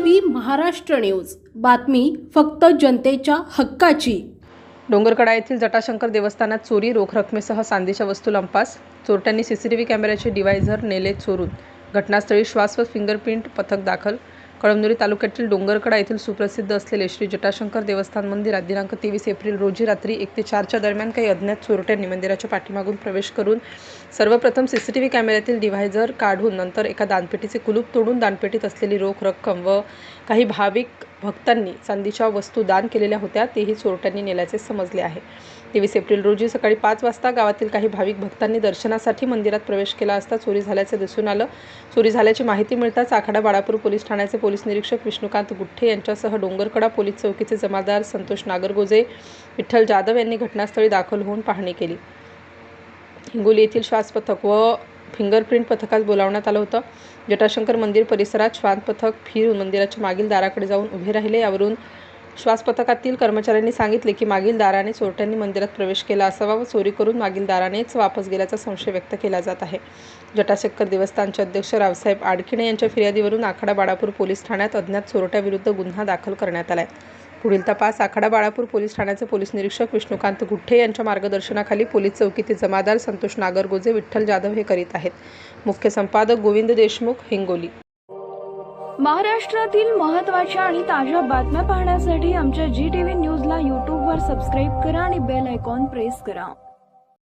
CCTV Maharashtra news, बातमी फक्त जनतेच्या हक्काची। डोंगरकडा येथील जटाशंकर देवस्थानात चोरी, रोख रकमेसह चांदीच्या वस्तू लंपास। चोरट्यांनी CCTV कॅमेऱ्याचे डिव्हायझर नेले चोरून। घटनास्थळी श्वास व फिंगरप्रिंट पथक दाखल। कळमनुरी तालुक्यातील डोंगरकडा येथील सुप्रसिद्ध असलेले श्री जटाशंकर देवस्थान मंदिरात दिनांक 23 एप्रिल रोजी रात्री 1 ते 4 च्या दरम्यान काही अज्ञात चोरट्यांनी मंदिराच्या पाठीमागून प्रवेश करून सर्वप्रथम CCTV कॅमेऱ्यातील डिव्हायझर काढून नंतर एका दानपेटीचे कुलूप तोडून दानपेटीत असलेली रोख रक्कम व काही भाविक भक्तांनी चांदीच्या वस्तू दान केलेल्या होत्या तेही चोरट्यांनी नेल्याचे समजले आहे। 23 एप्रिल रोजी सकाळी 5 वाजता गावातील काही भाविक भक्तांनी दर्शनासाठी मंदिरात प्रवेश केला असता चोरी झाल्याचे दिसून आलं। चोरी झाल्याची माहिती मिळताच आखाडा बाळापूर पोलीस ठाण्याचे पोलीस निरीक्षक विष्णुकांत गुठ्ठे यांच्यासह डोंगरकडा पोलीस चौकीचे जमादार संतोष नागरगोजे, विठ्ठल जाधव यांनी घटनास्थळी दाखल होऊन पाहणी केली। हिंगोली येथील श्वास पथक व फिंगरप्रिंट पथकास बोलावण्यात आलं होतं। जटाशंकर मंदिर परिसरात श्वास पथक फिरून मंदिराच्या मागील दाराकडे जाऊन उभे राहिले। यावरून श्वास पथकातील कर्मचाऱ्यांनी सांगितले की मागील दाराने चोरट्यांनी मंदिरात प्रवेश केला असावा व चोरी करून मागील दारानेच वापस गेल्याचा संशय व्यक्त केला जात आहे। जटाशंकर देवस्थानचे अध्यक्ष रावसाहेब आडखिणे यांच्या फिर्यादीवरून आखाडा बाळापूर पोलीस ठाण्यात अज्ञात चोरट्याविरुद्ध गुन्हा दाखल करण्यात आला आहे। पुढील तपास आखाडा बाळापूर पोलीस ठाण्याचे पोलीस निरीक्षक विष्णुकांत गुठ्ठे यांच्या मार्गदर्शनाखाली पोलीस चौकीचे जमादार संतोष नागरगोजे, विठ्ठल जाधव हे करीत आहेत। मुख्य संपादक गोविंद देशमुख, हिंगोली। महाराष्ट्रातील महत्त्वाच्या आणि ताज्या बातम्या पाहण्यासाठी आमच्या GTV न्यूजला YouTubeवर सबस्क्राईब करा आणि बेल आयकॉन प्रेस करा।